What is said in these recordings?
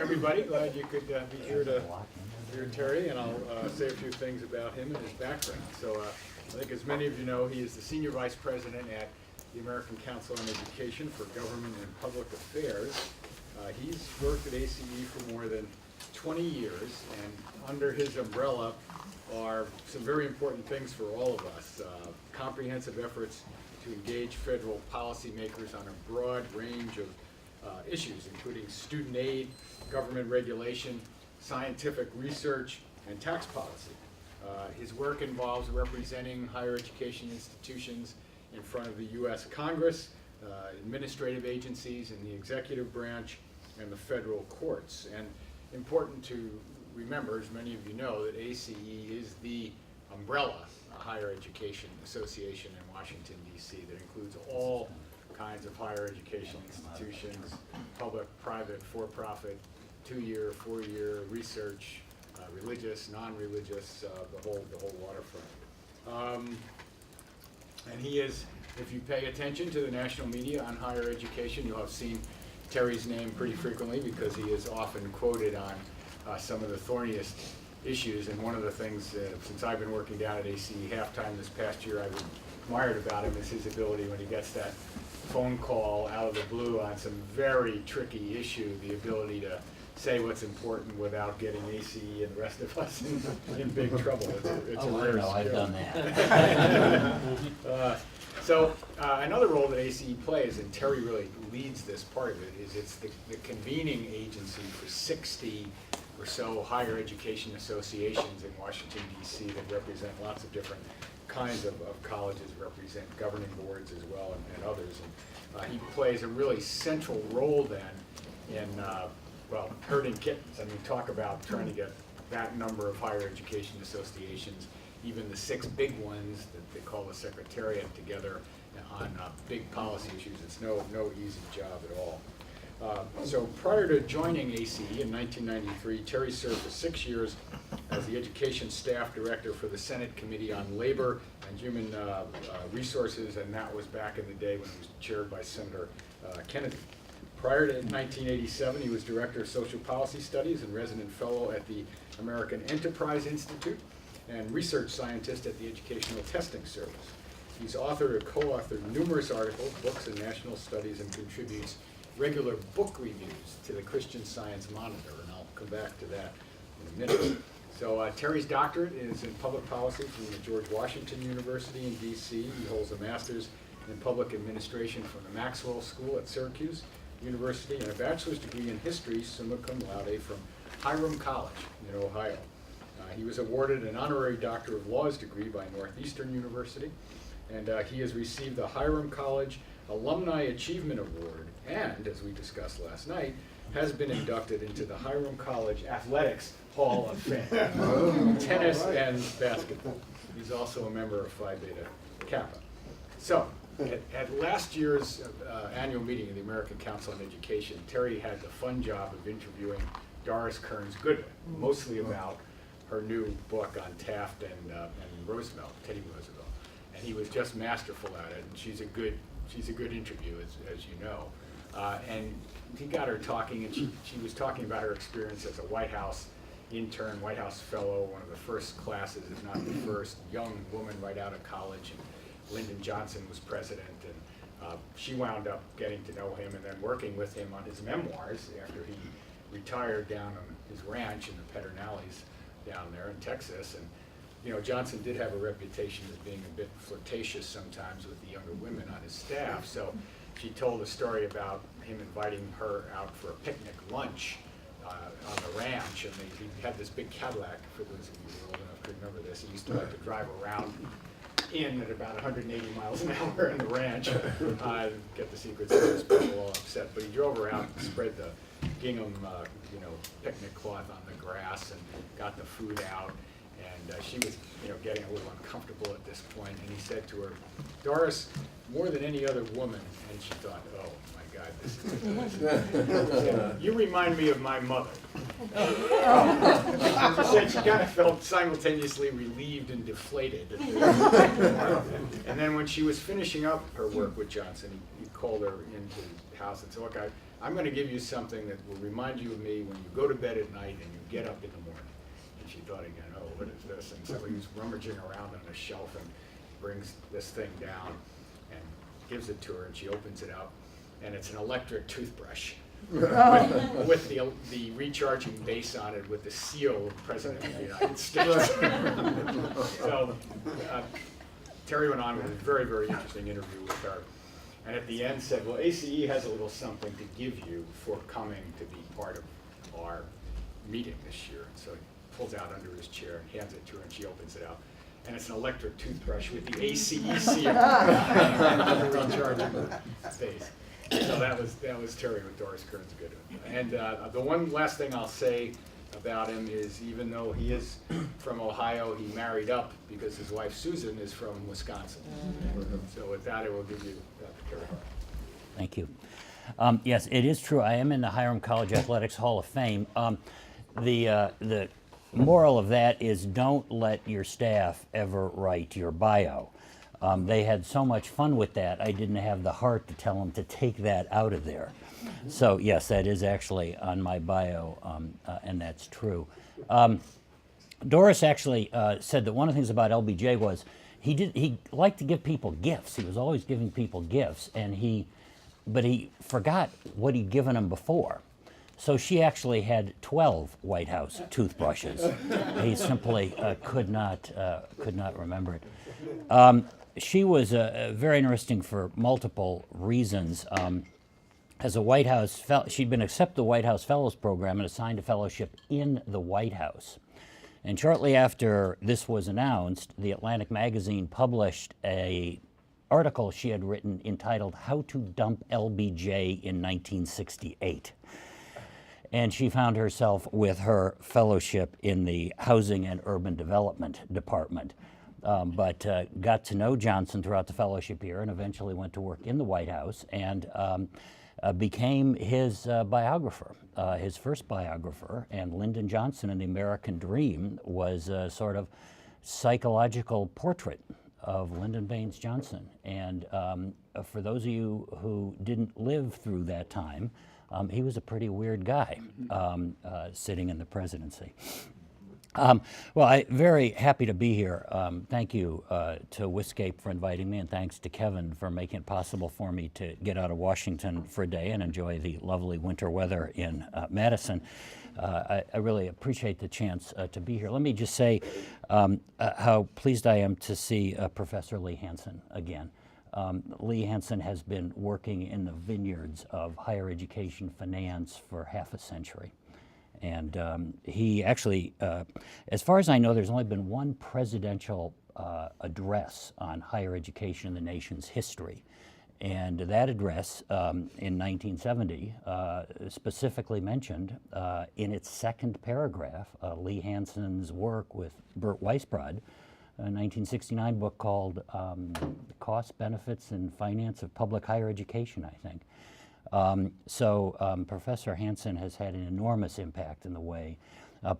everybody. Glad you could be here to hear Terry, and I'll say a few things about him and his background. So I think as many of you know, he is the Senior Vice President at the American Council on Education for Government and Public Affairs. He's worked at ACE for more than 20 years, and under his umbrella are some very important things for all of us. Comprehensive efforts to engage federal policymakers on a broad range of issues, including student aid, government regulation, scientific research, and tax policy. His work involves representing higher education institutions in front of the U.S. Congress, administrative agencies in the executive branch, and the federal courts. And important to remember, as many of you know, that ACE is the umbrella higher education association in Washington, D.C. that includes all kinds of higher education institutions, public, private, for-profit, 2-year, 4-year, research, religious, non-religious, the whole waterfront. And he is, if you pay attention to the national media on higher education, you'll have seen Terry's name pretty frequently because he is often quoted on some of the thorniest issues. And one of the things, since I've been working down at ACE half-time this past year, I've admired about him is his ability when he gets that phone call out of the blue on some very tricky issue, the ability to say what's important without getting ACE and the rest of us in big trouble. It's a rare skill. I've done that. Another role that ACE plays, and Terry really leads this part of it, is it's the convening agency for 60 or so higher education associations in Washington, D.C. that represent lots of different kinds of colleges, represent governing boards as well, and others. And he plays a really central role then in, well, herding kittens. I mean, talk about trying to get that number of higher education associations, even the 6 big ones that they call the Secretariat, together on big policy issues. It's no easy job at all. So prior to joining ACE in 1993, Terry served for 6 years as the Education Staff Director for the Senate Committee on Labor and Human Resources, and that was back in the day when he was chaired by Senator Kennedy. Prior to 1987, he was Director of Social Policy Studies and Resident Fellow at the American Enterprise Institute and Research Scientist at the Educational Testing Service. He's authored or co-authored numerous articles, books, and national studies, and contributes regular book reviews to the Christian Science Monitor, and I'll come back to that in a minute. So Terry's doctorate is in public policy from the George Washington University in D.C. He holds a master's in public administration from the Maxwell School at Syracuse University and a bachelor's degree in history, summa cum laude, from Hiram College in Ohio. He was awarded an honorary Doctor of Laws degree by Northeastern University, and he has received the Hiram College Alumni Achievement Award, and, as we discussed last night, has been inducted into the Hiram College Athletics Hall of Fame, tennis and basketball. He's also a member of Phi Beta Kappa. So, at last year's annual meeting of the American Council on Education, Terry had the fun job of interviewing Doris Kearns Goodwin, mostly about her new book on Taft and Roosevelt, Teddy Roosevelt. And he was just masterful at it, and she's a good interview, as you know. And he got her talking, and she was talking about her experience as a White House intern, White House fellow, one of the first classes, if not the first, young woman right out of college. And Lyndon Johnson was president, and she wound up getting to know him and then working with him on his memoirs after he retired down on his ranch in the Pedernales down there in Texas. And you know, Johnson did have a reputation as being a bit flirtatious sometimes with the younger women on his staff. So she told a story about him inviting her out for a picnic lunch on the ranch, and he had this big Cadillac. For those of you who are old enough to remember this, he used to like to drive around in at about 180 miles an hour in the ranch, get the Secret Service people all upset. But he drove around and spread the gingham, picnic cloth on the grass and got the food out. And she was, getting a little uncomfortable at this point. And he said to her, "Doris, more than any other woman," and she thought, "Oh my God, this is good." "You remind me of my mother." She said she kind of felt simultaneously relieved and deflated. And then when she was finishing up her work with Johnson, he called her into the house and said, "Look, I'm going to give you something that will remind you of me when you go to bed at night and you get up in the morning. And she thought again, oh, what is this? And so he's rummaging around on a shelf and brings this thing down and gives it to her, and she opens it up, and it's an electric toothbrush with the recharging base on it with the seal of the President of the United States. So Terry went on with a very, very interesting interview with her. And at the end said, well, ACE has a little something to give you for coming to be part of our meeting this year. And so he pulls out under his chair and hands it to her, and she opens it up. And it's an electric toothbrush with the ACE seal on the recharging base. So that was Terry with Doris Kearns Goodwin. And the one last thing I'll say about him is, even though he is from Ohio, he married up because his wife Susan is from Wisconsin. So with that, I will give you Dr. Terry Hartle. Thank you. Yes, it is true. I am in the Hiram College Athletics Hall of Fame. The moral of that is, don't let your staff ever write your bio. They had so much fun with that, I didn't have the heart to tell them to take that out of there. So yes, that is actually on my bio, and that's true. Doris actually said that one of the things about LBJ was he liked to give people gifts. He was always giving people gifts, but he forgot what he'd given them before. So she actually had 12 White House toothbrushes. He simply could not remember it. She was very interesting for multiple reasons. As a White House she'd been accepted the White House Fellows Program and assigned a fellowship in the White House. And shortly after this was announced, the Atlantic magazine published an article she had written entitled "How to Dump LBJ in 1968." And she found herself with her fellowship in the Housing and Urban Development Department. But got to know Johnson throughout the fellowship year, and eventually went to work in the White House, and became his biographer, his first biographer. And Lyndon Johnson in The American Dream was a sort of psychological portrait of Lyndon Baines Johnson. And for those of you who didn't live through that time, he was a pretty weird guy sitting in the presidency. Well, I'm very happy to be here. Thank you to WISCAPE for inviting me, and thanks to Kevin for making it possible for me to get out of Washington for a day and enjoy the lovely winter weather in Madison. I really appreciate the chance to be here. Let me just say how pleased I am to see Professor Lee Hansen again. Lee Hansen has been working in the vineyards of higher education finance for half a century. And he actually, as far as I know, there's only been one presidential address on higher education in the nation's history. And that address in 1970 specifically mentioned in its second paragraph Lee Hansen's work with Bert Weisbrod, a 1969 book called Costs, Benefits, and Finance of Public Higher Education, I think. Professor Hansen has had an enormous impact in the way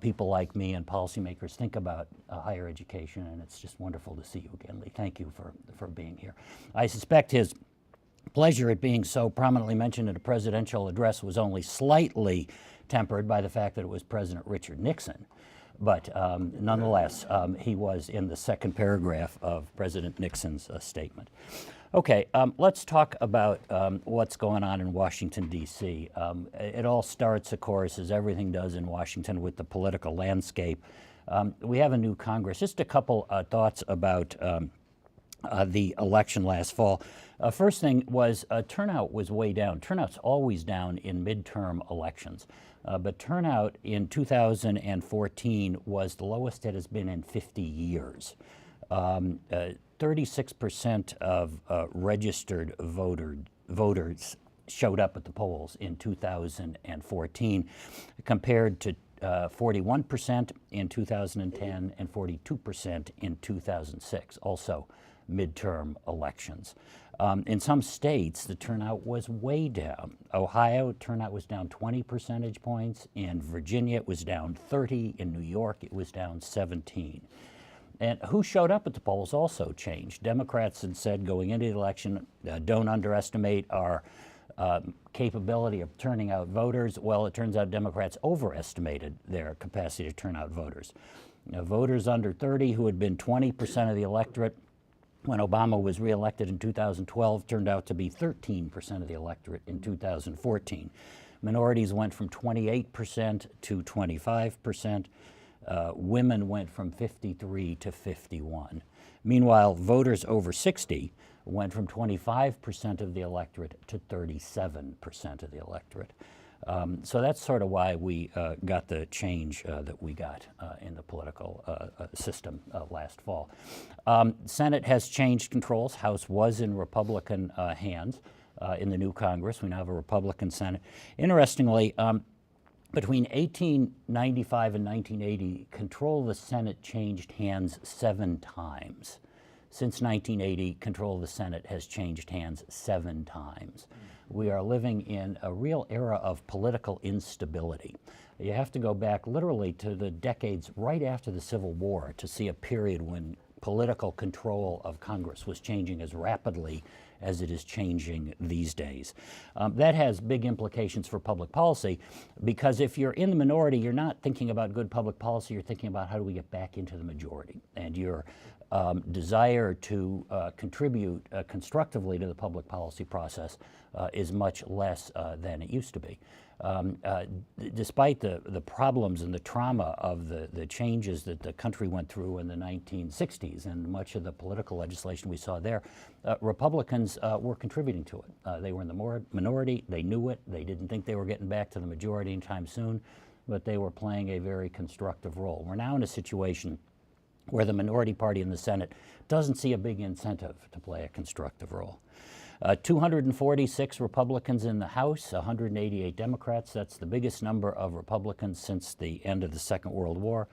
people like me and policymakers think about higher education, and it's just wonderful to see you again, Lee. Thank you for being here. I suspect his pleasure at being so prominently mentioned in a presidential address was only slightly tempered by the fact that it was President Richard Nixon. But nonetheless, he was in the second paragraph of President Nixon's statement. Okay, let's talk about what's going on in Washington, D.C. It all starts, of course, as everything does in Washington, with the political landscape. We have a new Congress. Just a couple thoughts about the election last fall. First thing was turnout was way down. Turnout's always down in midterm elections. But turnout in 2014 was the lowest it has been in 50 years. 36% of registered voters showed up at the polls in 2014, compared to 41% in 2010 and 42% in 2006, also midterm elections. In some states, the turnout was way down. Ohio, turnout was down 20 percentage points. In Virginia, it was down 30. In New York, it was down 17. And who showed up at the polls also changed. Democrats had said going into the election, don't underestimate our Capability of turning out voters, well, it turns out Democrats overestimated their capacity to turn out voters. Voters under 30 who had been 20% of the electorate when Obama was reelected in 2012 turned out to be 13% of the electorate in 2014. Minorities went from 28% to 25%. Women went from 53 to 51. Meanwhile, voters over 60 went from 25% of the electorate to 37% of the electorate. So that's sort of why we got the change that we got in the political system last fall. Senate has changed controls. House was in Republican hands in the new Congress. We now have a Republican Senate. Interestingly, between 1895 and 1980, control of the Senate changed hands 7 times. Since 1980, control of the Senate has changed hands 7 times. We are living in a real era of political instability. You have to go back literally to the decades right after the Civil War to see a period when political control of Congress was changing as rapidly as it is changing these days. That has big implications for public policy, because if you're in the minority, you're not thinking about good public policy, you're thinking about how do we get back into the majority. And your desire to contribute constructively to the public policy process is much less than it used to be. Despite the problems and the trauma of the changes that the country went through in the 1960s and much of the political legislation we saw there, Republicans were contributing to it. They were in the minority, they knew it, they didn't think they were getting back to the majority anytime soon, but they were playing a very constructive role. We're now in a situation where the minority party in the Senate doesn't see a big incentive to play a constructive role. 246 Republicans in the House, 188 Democrats. That's the biggest number of Republicans since the end of the Second World War.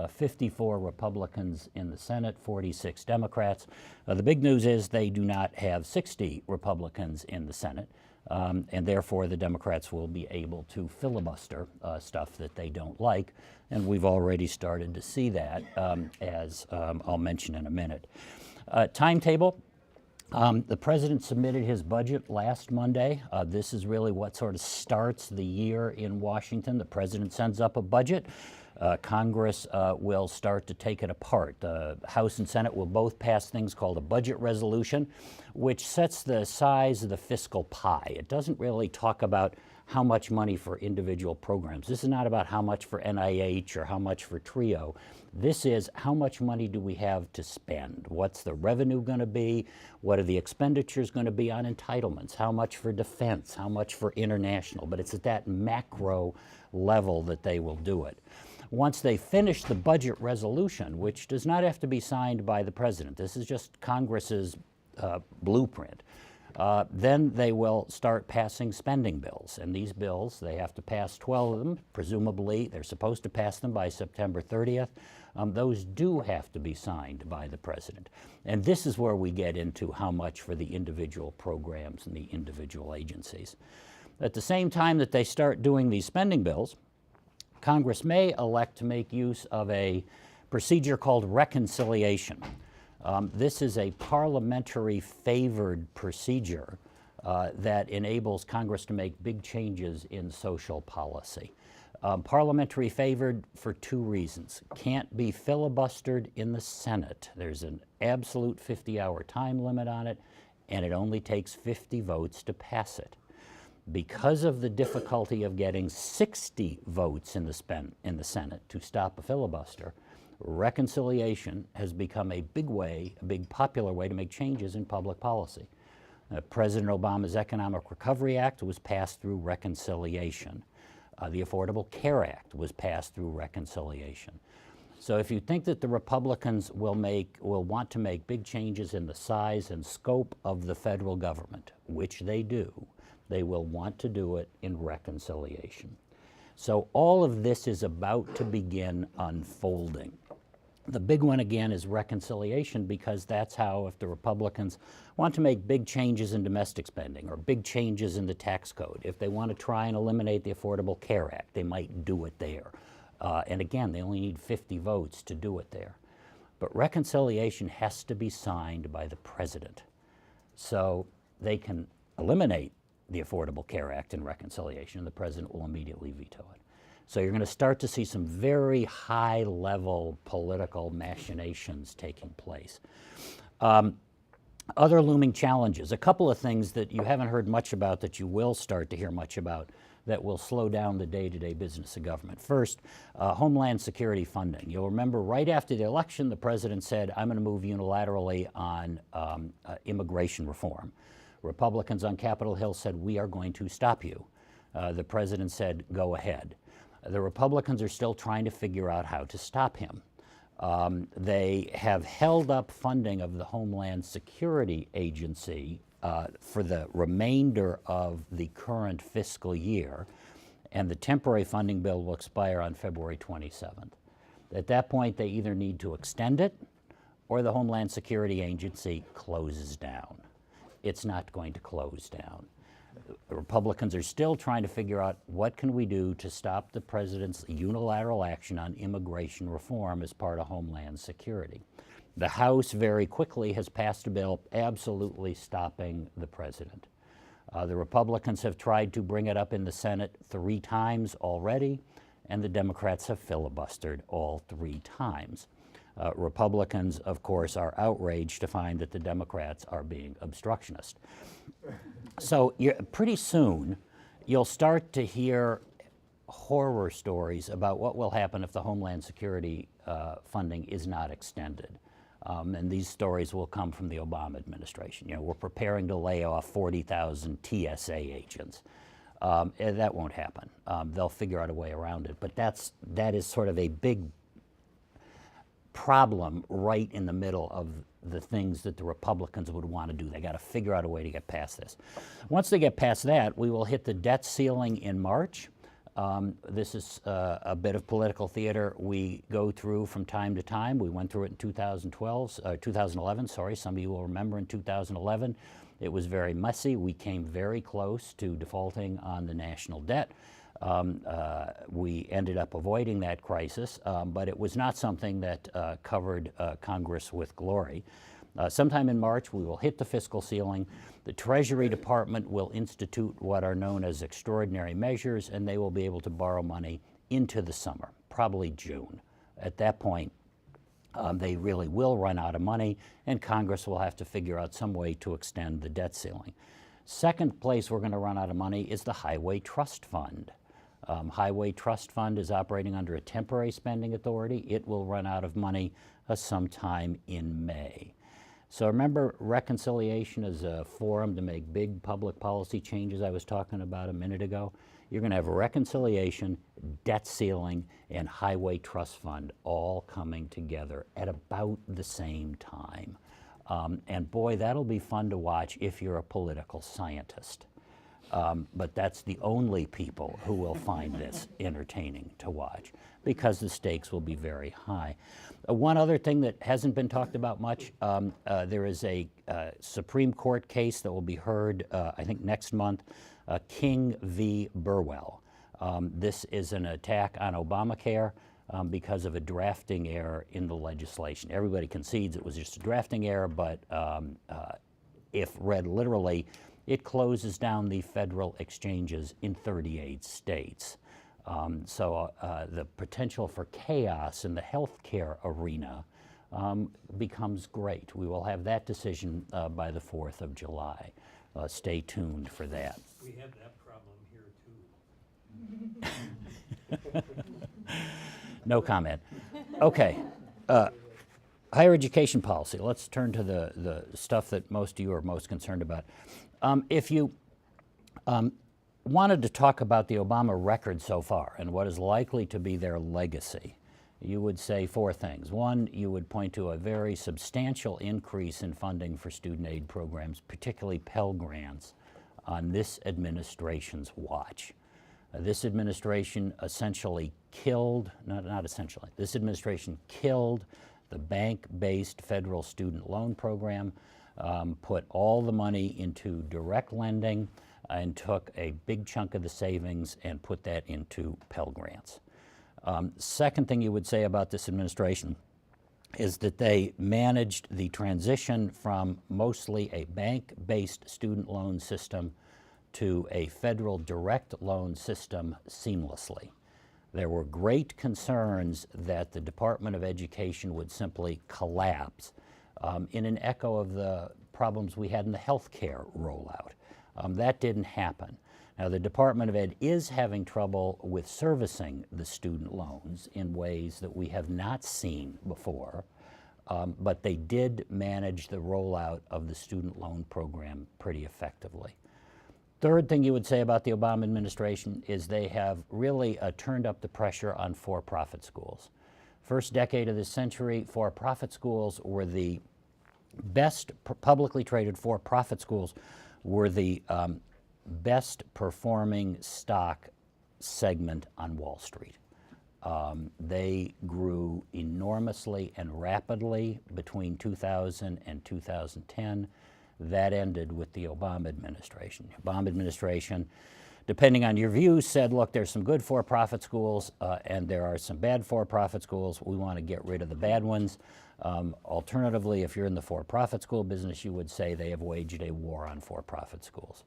54 Republicans in the Senate, 46 Democrats. The big news is they do not have 60 Republicans in the Senate, and therefore the Democrats will be able to filibuster stuff that they don't like, and we've already started to see that, as I'll mention in a minute. Timetable. The president submitted his budget last Monday. This is really what sort of starts the year in Washington. The president sends up a budget. Congress will start to take it apart. The House and Senate will both pass things called a budget resolution, which sets the size of the fiscal pie. It doesn't really talk about how much money for individual programs. This is not about how much for NIH or how much for TRIO. This is how much money do we have to spend? What's the revenue going to be? What are the expenditures going to be on entitlements? How much for defense? How much for international? But it's at that macro level that they will do it. Once they finish the budget resolution, which does not have to be signed by the president, this is just Congress's blueprint, then they will start passing spending bills. And these bills, they have to pass 12 of them. Presumably, they're supposed to pass them by September 30th. Those do have to be signed by the president. And this is where we get into how much for the individual programs and the individual agencies. At the same time that they start doing these spending bills, Congress may elect to make use of a procedure called reconciliation. This is a parliamentary favored procedure that enables Congress to make big changes in social policy. Parliamentary favored for 2 reasons. Can't be filibustered in the Senate. There's an absolute 50-hour time limit on it, and it only takes 50 votes to pass it. Because of the difficulty of getting 60 votes in the Senate to stop a filibuster, reconciliation has become a big popular way to make changes in public policy. President Obama's Economic Recovery Act was passed through reconciliation. The Affordable Care Act was passed through reconciliation. So if you think that the Republicans will want to make big changes in the size and scope of the federal government, which they do, they will want to do it in reconciliation. So all of this is about to begin unfolding. The big one again is reconciliation, because that's how, if the Republicans want to make big changes in domestic spending or big changes in the tax code, if they want to try and eliminate the Affordable Care Act, they might do it there. And again, they only need 50 votes to do it there. But reconciliation has to be signed by the president. So they can eliminate the Affordable Care Act in reconciliation, and the president will immediately veto it. So you're going to start to see some very high-level political machinations taking place. Other looming challenges, a couple of things that you haven't heard much about that you will start to hear much about that will slow down the day-to-day business of government. First, Homeland Security funding. You'll remember right after the election, the president said, I'm going to move unilaterally on immigration reform. Republicans on Capitol Hill said, we are going to stop you. The president said, go ahead. The Republicans are still trying to figure out how to stop him. They have held up funding of the Homeland Security Agency for the remainder of the current fiscal year, and the temporary funding bill will expire on February 27th. At that point, they either need to extend it or the Homeland Security Agency closes down. It's not going to close down. The Republicans are still trying to figure out what can we do to stop the president's unilateral action on immigration reform as part of Homeland Security. The House very quickly has passed a bill absolutely stopping the president. The Republicans have tried to bring it up in the Senate 3 times already, and the Democrats have filibustered all 3 times. Republicans, of course, are outraged to find that the Democrats are being obstructionist. So pretty soon, you'll start to hear horror stories about what will happen if the Homeland Security funding is not extended. And these stories will come from the Obama administration. You know, we're preparing to lay off 40,000 TSA agents. That won't happen. They'll figure out a way around it. But that is sort of a big problem right in the middle of the things that the Republicans would want to do. They got to figure out a way to get past this. Once they get past that, we will hit the debt ceiling in March. This is a bit of political theater we go through from time to time. We went through it in 2011, sorry. Some of you will remember in 2011. It was very messy. We came very close to defaulting on the national debt. We ended up avoiding that crisis, but it was not something that covered Congress with glory. Sometime in March, we will hit the fiscal ceiling. The Treasury Department will institute what are known as extraordinary measures, and they will be able to borrow money into the summer, probably June. At that point, they really will run out of money, and Congress will have to figure out some way to extend the debt ceiling. Second place we're going to run out of money is the Highway Trust Fund. Highway Trust Fund is operating under a temporary spending authority. It will run out of money sometime in May. So remember, reconciliation is a forum to make big public policy changes I was talking about a minute ago. You're going to have reconciliation, debt ceiling, and Highway Trust Fund all coming together at about the same time. And boy, that'll be fun to watch if you're a political scientist. But that's the only people who will find this entertaining to watch because the stakes will be very high. One other thing that hasn't been talked about much, there is a Supreme Court case that will be heard, I think, next month, King v. Burwell. This is an attack on Obamacare because of a drafting error in the legislation. Everybody concedes it was just a drafting error, but if read literally, it closes down the federal exchanges in 38 states. So the potential for chaos in the healthcare arena becomes great. We will have that decision by the 4th of July. Stay tuned for that. We have that problem here too. No comment. Okay. Higher education policy. Let's turn to the stuff that most of you are most concerned about. If you wanted to talk about the Obama record so far and what is likely to be their legacy, you would say 4 things. One, you would point to a very substantial increase in funding for student aid programs, particularly Pell Grants, on this administration's watch. This administration essentially killed, not essentially, this administration killed the bank-based federal student loan program, put all the money into direct lending, and took a big chunk of the savings and put that into Pell Grants. Second thing you would say about this administration is that they managed the transition from mostly a bank-based student loan system to a federal direct loan system seamlessly. There were great concerns that the Department of Education would simply collapse in an echo of the problems we had in the healthcare rollout. That didn't happen. Now, the Department of Ed is having trouble with servicing the student loans in ways that we have not seen before, but they did manage the rollout of the student loan program pretty effectively. Third thing you would say about the Obama administration is they have really turned up the pressure on for-profit schools. First decade of this century, for-profit schools were the best, publicly traded for-profit schools were the best performing stock segment on Wall Street. They grew enormously and rapidly between 2000 and 2010. That ended with the Obama administration. The Obama administration, depending on your views, said, look, there's some good for-profit schools and there are some bad for-profit schools. We want to get rid of the bad ones. Alternatively, if you're in the for-profit school business, you would say they have waged a war on for-profit schools.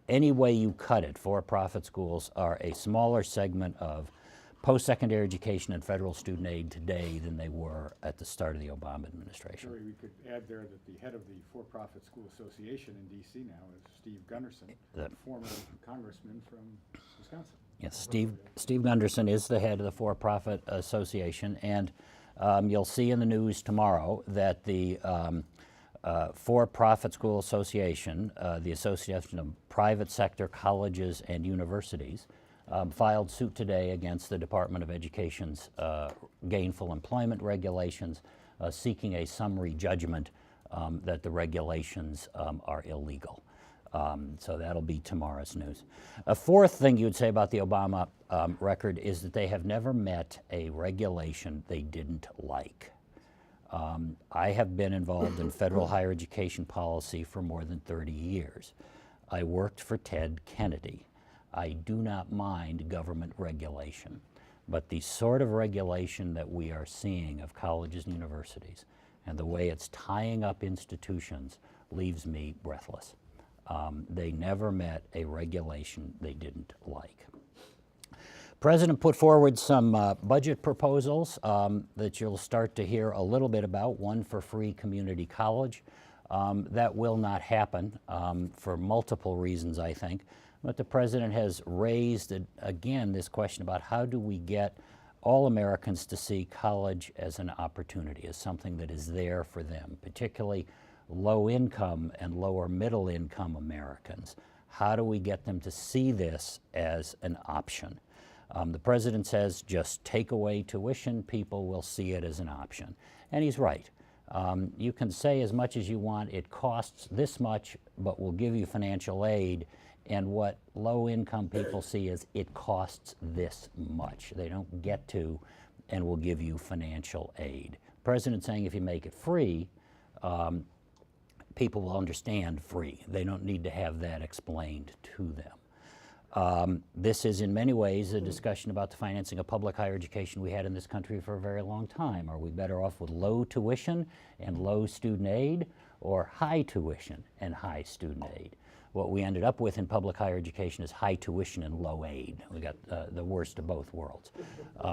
Any way you cut it, for-profit schools are a smaller segment of post-secondary education and federal student aid today than they were at the start of the Obama administration. Terry, we could add there that the head of the For-Profit School Association in D.C. now is Steve Gunderson, The- former congressman from Wisconsin. Yes, Steve Gunderson is the head of the For-Profit Association, and you'll see in the news tomorrow that the For-Profit School Association, the Association of Private Sector Colleges and Universities, filed suit today against the Department of Education's gainful employment regulations, seeking a summary judgment that the regulations are illegal. So that'll be tomorrow's news. A fourth thing you would say about the Obama record is that they have never met a regulation they didn't like. I have been involved in federal higher education policy for more than 30 years. I worked for Ted Kennedy. I do not mind government regulation, but the sort of regulation that we are seeing of colleges and universities and the way it's tying up institutions leaves me breathless. They never met a regulation they didn't like. President put forward some budget proposals that you'll start to hear a little bit about, one for free community college. That will not happen for multiple reasons, I think. But the president has raised, again, this question about how do we get all Americans to see college as an opportunity, as something that is there for them, particularly low-income and lower-middle-income Americans. How do we get them to see this as an option? The president says just take away tuition, people will see it as an option. And he's right. You can say as much as you want, it costs this much, but we'll give you financial aid. And what low-income people see is it costs this much. They don't get to, and we'll give you financial aid. The president's saying if you make it free, people will understand free. They don't need to have that explained to them. This is in many ways a discussion about the financing of public higher education we had in this country for a very long time. Are we better off with low tuition and low student aid, or high tuition and high student aid? What we ended up with in public higher education is high tuition and low aid. We got the worst of both worlds.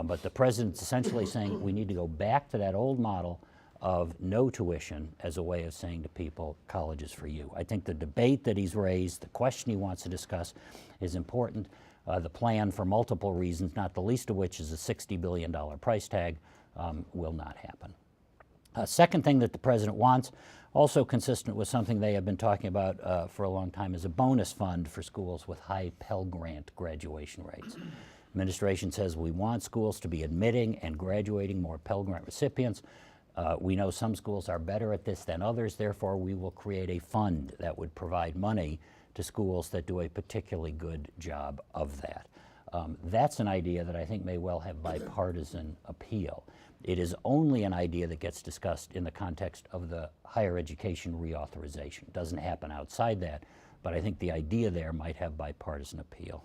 But the president's essentially saying we need to go back to that old model of no tuition as a way of saying to people, college is for you. I think the debate that he's raised, the question he wants to discuss is important. The plan, for multiple reasons, not the least of which is a $60 billion price tag, will not happen. Second thing that the president wants, also consistent with something they have been talking about for a long time, is a bonus fund for schools with high Pell Grant graduation rates. Administration says we want schools to be admitting and graduating more Pell Grant recipients. We know some schools are better at this than others, therefore we will create a fund that would provide money to schools that do a particularly good job of that. That's an idea that I think may well have bipartisan appeal. It is only an idea that gets discussed in the context of the higher education reauthorization. It doesn't happen outside that, but I think the idea there might have bipartisan appeal.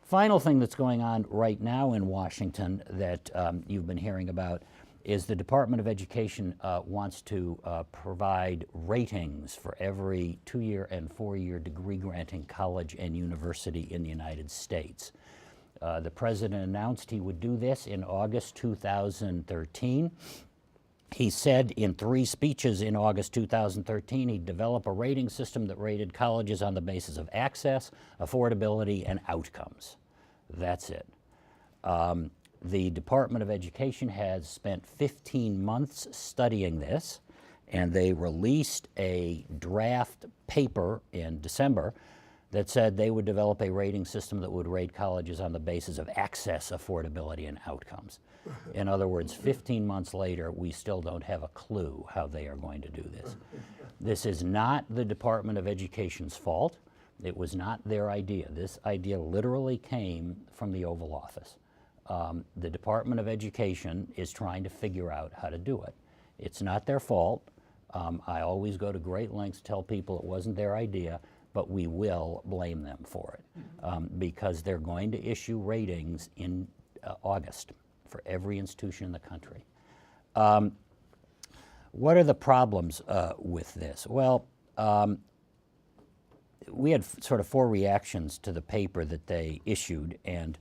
Final thing that's going on right now in Washington that you've been hearing about is the Department of Education wants to provide ratings for every 2-year and 4-year degree granting college and university in the United States. The president announced he would do this in August 2013. He said in 3 speeches in August 2013 he'd develop a rating system that rated colleges on the basis of access, affordability, and outcomes. That's it. The Department of Education has spent 15 months studying this, and they released a draft paper in December that said they would develop a rating system that would rate colleges on the basis of access, affordability, and outcomes. In other words, 15 months later, we still don't have a clue how they are going to do this. This is not the Department of Education's fault. It was not their idea. This idea literally came from the Oval Office. The Department of Education is trying to figure out how to do it. It's not their fault. I always go to great lengths to tell people it wasn't their idea, but we will blame them for it because they're going to issue ratings in August for every institution in the country. What are the problems with this? Well, we had sort of 4 reactions to the paper that they issued, and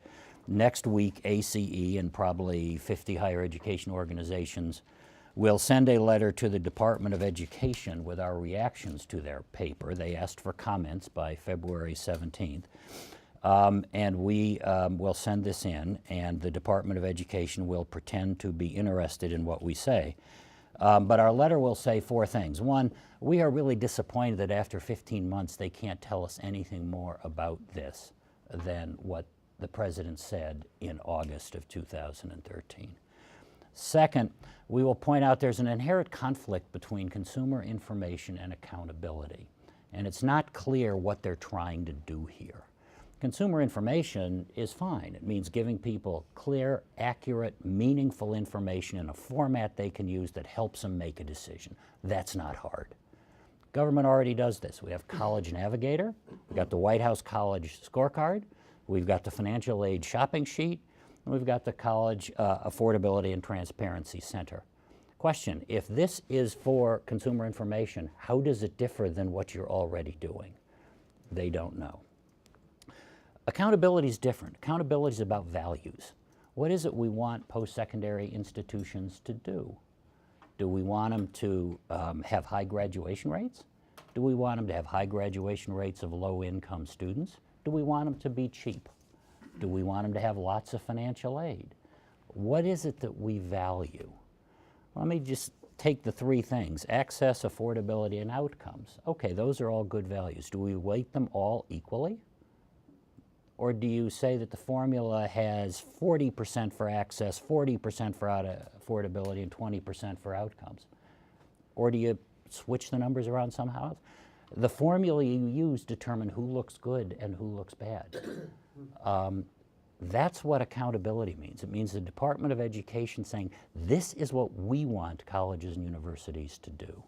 next week ACE and probably 50 higher education organizations will send a letter to the Department of Education with our reactions to their paper. They asked for comments by February 17th. And we will send this in, and the Department of Education will pretend to be interested in what we say. But our letter will say 4 things. 1, we are really disappointed that after 15 months they can't tell us anything more about this than what the president said in August of 2013. Second, we will point out there's an inherent conflict between consumer information and accountability, and it's not clear what they're trying to do here. Consumer information is fine. It means giving people clear, accurate, meaningful information in a format they can use that helps them make a decision. That's not hard. Government already does this. We have College Navigator, we've got the White House College Scorecard, we've got the Financial Aid Shopping Sheet, and we've got the College Affordability and Transparency Center. Question, if this is for consumer information, how does it differ than what you're already doing? They don't know. Accountability is different. Accountability is about values. What is it we want post-secondary institutions to do? Do we want them to have high graduation rates? Do we want them to have high graduation rates of low-income students? Do we want them to be cheap? Do we want them to have lots of financial aid? What is it that we value? Let me just take the 3 things: access, affordability, and outcomes. Okay, those are all good values. Do we weight them all equally? Or do you say that the formula has 40% for access, 40% for affordability, and 20% for outcomes? Or do you switch the numbers around somehow? The formula you use determine who looks good and who looks bad. That's what accountability means. It means the Department of Education saying, this is what we want colleges and universities to do.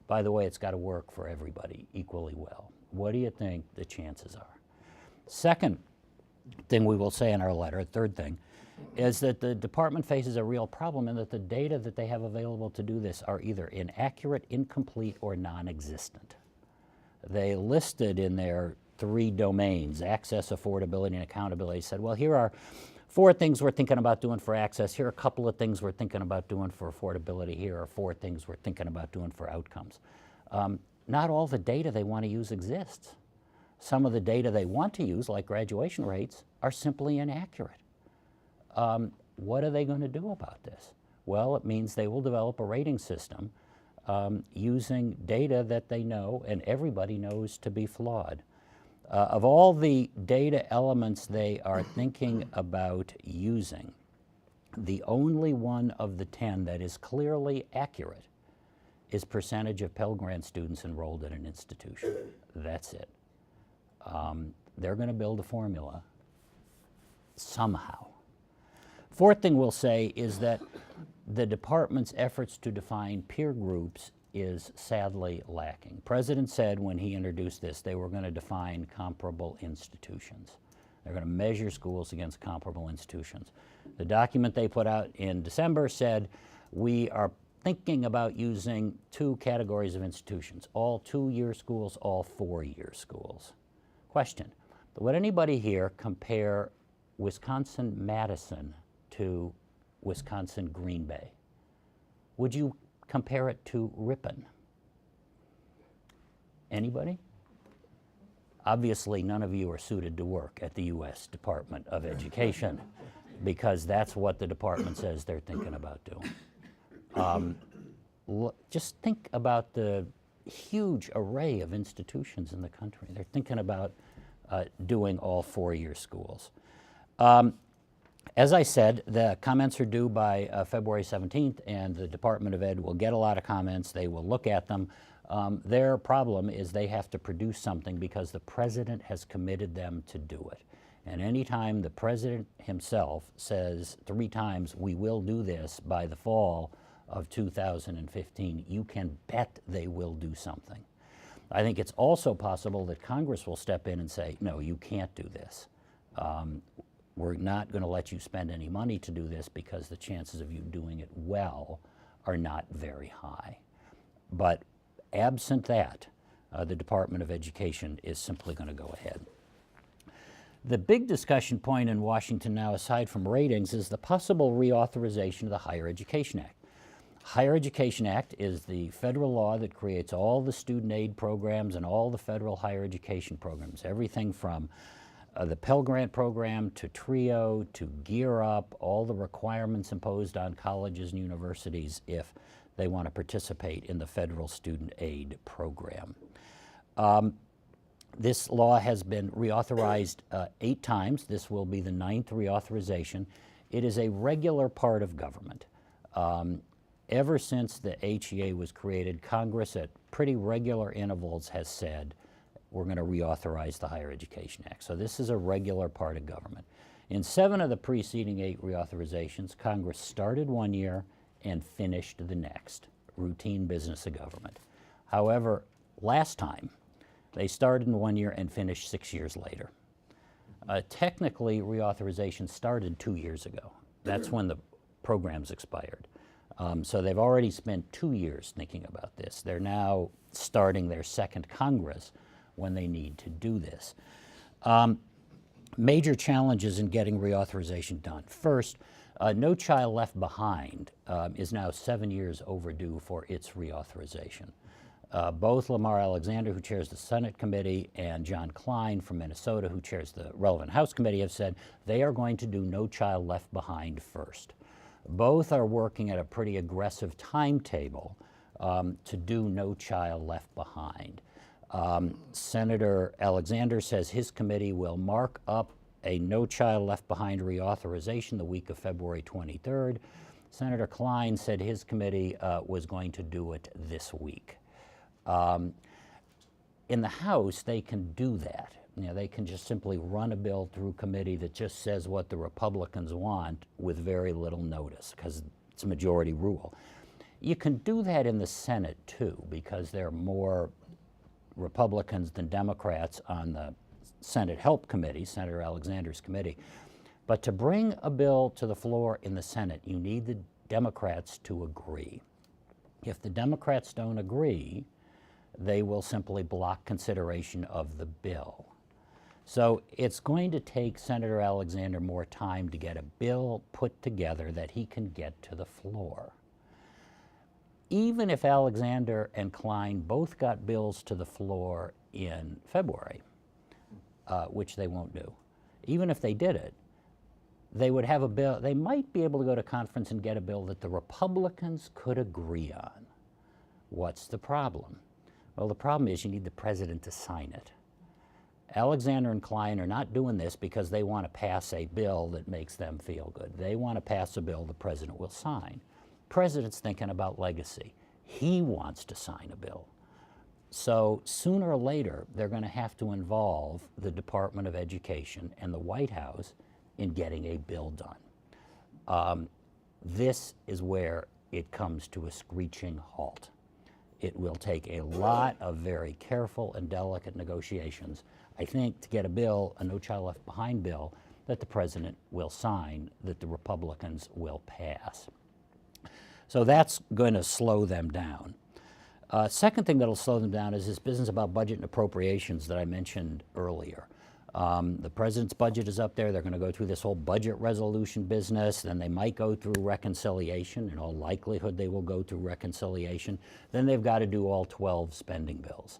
By the way, it's got to work for everybody equally well. What do you think the chances are? Second thing we will say in our letter, 3rd thing, is that the department faces a real problem in that the data that they have available to do this are either inaccurate, incomplete, or non-existent. They listed in their 3 domains, access, affordability, and accountability, said, well, here are 4 things we're thinking about doing for access, here are a couple of things we're thinking about doing for affordability, here are 4 things we're thinking about doing for outcomes. Not all the data they want to use exists. Some of the data they want to use, like graduation rates, are simply inaccurate. What are they going to do about this? Well, it means they will develop a rating system using data that they know and everybody knows to be flawed. Of all the data elements they are thinking about using, the only one of the 10 that is clearly accurate is percentage of Pell Grant students enrolled in an institution. That's it. They're going to build a formula somehow. 4th thing we'll say is that the department's efforts to define peer groups is sadly lacking. The president said when he introduced this they were going to define comparable institutions. They're going to measure schools against comparable institutions. The document they put out in December said, we are thinking about using 2 categories of institutions, all 2-year schools, all 4-year schools. Question, would anybody here compare Wisconsin-Madison to Wisconsin-Green Bay? Would you compare it to Ripon? Anybody? Obviously, none of you are suited to work at the U.S. Department of Education because that's what the department says they're thinking about doing. Just think about the huge array of institutions in the country. They're thinking about doing all 4-year schools. As I said, the comments are due by February 17th, and the Department of Ed will get a lot of comments. They will look at them. Their problem is they have to produce something because the president has committed them to do it. And anytime the president himself says 3 times, we will do this by the fall of 2015, you can bet they will do something. I think it's also possible that Congress will step in and say, no, you can't do this. We're not going to let you spend any money to do this because the chances of you doing it well are not very high. But absent that, the Department of Education is simply going to go ahead. The big discussion point in Washington now, aside from ratings, is the possible reauthorization of the Higher Education Act. Higher Education Act is the federal law that creates all the student aid programs and all the federal higher education programs, everything from the Pell Grant program to TRIO to Gear Up, all the requirements imposed on colleges and universities if they want to participate in the federal student aid program. This law has been reauthorized 8 times. This will be the 9th reauthorization. It is a regular part of government. Ever since the HEA was created, Congress at pretty regular intervals has said, we're going to reauthorize the Higher Education Act. So this is a regular part of government. In 7 of the preceding 8 reauthorizations, Congress started one year and finished the next, routine business of government. However, last time, they started in 1 year and finished 6 years later. Technically, reauthorization started 2 years ago. That's when the programs expired. So they've already spent 2 years thinking about this. They're now starting their second Congress when they need to do this. Major challenges in getting reauthorization done. First, No Child Left Behind is now 7 years overdue for its reauthorization. Both Lamar Alexander, who chairs the Senate committee, and John Klein from Minnesota, who chairs the relevant House committee, have said they are going to do No Child Left Behind first. Both are working at a pretty aggressive timetable to do No Child Left Behind. Senator Alexander says his committee will mark up a No Child Left Behind reauthorization the week of February 23rd. Senator Klein said his committee was going to do it this week. In the House, they can do that. You know, they can just simply run a bill through committee that just says what the Republicans want with very little notice, because it's a majority rule. You can do that in the Senate, too, because there are more Republicans than Democrats on the Senate Help Committee, Senator Alexander's committee. But to bring a bill to the floor in the Senate, you need the Democrats to agree. If the Democrats don't agree, they will simply block consideration of the bill. So it's going to take Senator Alexander more time to get a bill put together that he can get to the floor. Even if Alexander and Klein both got bills to the floor in February, which they won't do, even if they did it, they would have a bill, they might be able to go to conference and get a bill that the Republicans could agree on. What's the problem? Well, the problem is you need the president to sign it. Alexander and Klein are not doing this because they want to pass a bill that makes them feel good. They want to pass a bill the president will sign. The president's thinking about legacy. He wants to sign a bill. So sooner or later, they're going to have to involve the Department of Education and the White House in getting a bill done. This is where it comes to a screeching halt. It will take a lot of very careful and delicate negotiations. I think, to get a bill, a No Child Left Behind bill, that the president will sign, that the Republicans will pass. So that's going to slow them down. Second thing that'll slow them down is this business about budget and appropriations that I mentioned earlier. The president's budget is up there. They're going to go through this whole budget resolution business. Then they might go through reconciliation. In all likelihood, they will go through reconciliation. Then they've got to do all 12 spending bills.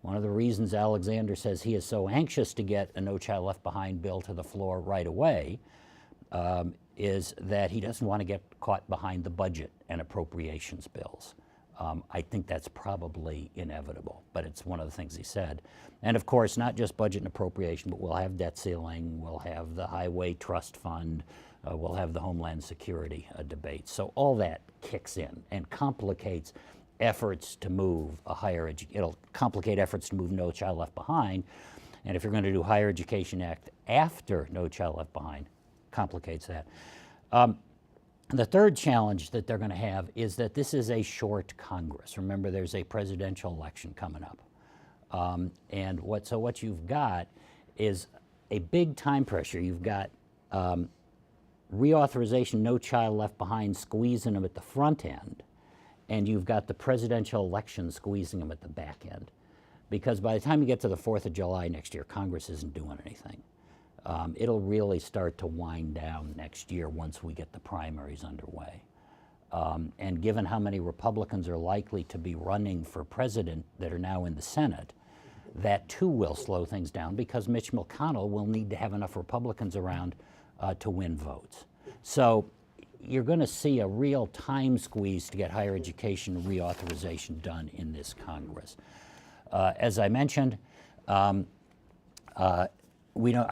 One of the reasons Alexander says he is so anxious to get a No Child Left Behind bill to the floor right away is that he doesn't want to get caught behind the budget and appropriations bills. I think that's probably inevitable, but it's one of the things he said. And of course, not just budget and appropriation, but we'll have debt ceiling, we'll have the Highway Trust Fund, we'll have the Homeland Security debate. So all that kicks in and complicates efforts to move a higher education. It'll complicate efforts to move No Child Left Behind. And if you're going to do Higher Education Act after No Child Left Behind, complicates that. The third challenge that they're going to have is that this is a short Congress. Remember, there's a presidential election coming up. And what you've got is a big time pressure. You've got reauthorization, No Child Left Behind, squeezing them at the front end, and you've got the presidential election squeezing them at the back end. Because by the time you get to the 4th of July next year, Congress isn't doing anything. It'll really start to wind down next year once we get the primaries underway. And given how many Republicans are likely to be running for president that are now in the Senate, that too will slow things down because Mitch McConnell will need to have enough Republicans around to win votes. So you're going to see a real time squeeze to get higher education reauthorization done in this Congress. As I mentioned, I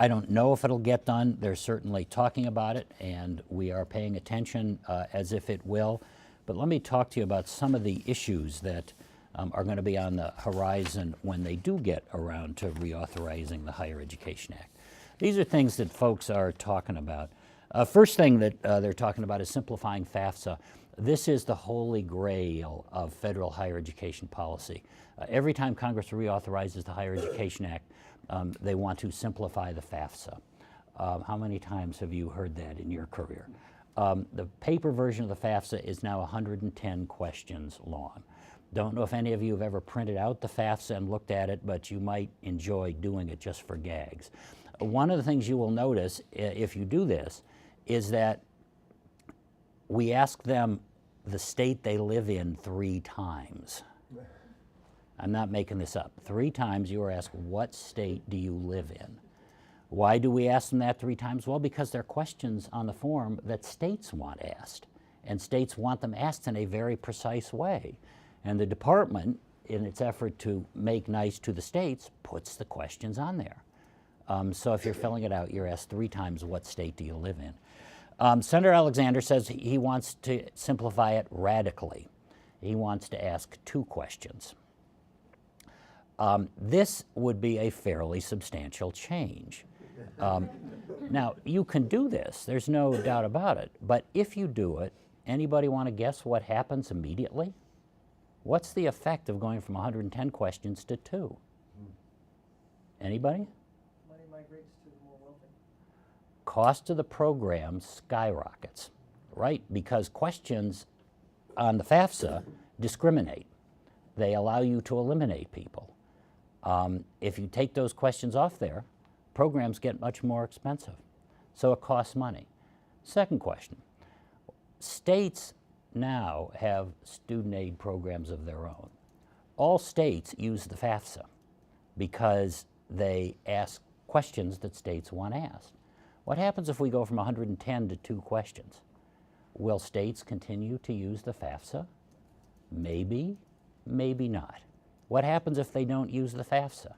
don't know if it'll get done. They're certainly talking about it, and we are paying attention as if it will. But let me talk to you about some of the issues that are going to be on the horizon when they do get around to reauthorizing the Higher Education Act. These are things that folks are talking about. First thing that they're talking about is simplifying FAFSA. This is the holy grail of federal higher education policy. Every time Congress reauthorizes the Higher Education Act, they want to simplify the FAFSA. How many times have you heard that in your career? The paper version of the FAFSA is now 110 questions long. Don't know if any of you have ever printed out the FAFSA and looked at it, but you might enjoy doing it just for gags. One of the things you will notice if you do this is that we ask them the state they live in 3 times. I'm not making this up. 3 times you are asked, what state do you live in? Why do we ask them that 3 times? Well, because they're questions on the form that states want asked. And states want them asked in a very precise way. And the department, in its effort to make nice to the states, puts the questions on there. So if you're filling it out, you're asked 3 times, what state do you live in? Senator Alexander says he wants to simplify it radically. He wants to ask 2 questions. This would be a fairly substantial change. Now, you can do this, there's no doubt about it, but if you do it, anybody want to guess what happens immediately? What's the effect of going from 110 questions to 2? Anybody? Money migrates to the more wealthy. Cost of the program skyrockets, right? Because questions on the FAFSA discriminate. They allow you to eliminate people. If you take those questions off there, programs get much more expensive. So it costs money. Second question, states now have student aid programs of their own. All states use the FAFSA because they ask questions that states want asked. What happens if we go from 110 to 2 questions? Will states continue to use the FAFSA? Maybe, maybe not. What happens if they don't use the FAFSA?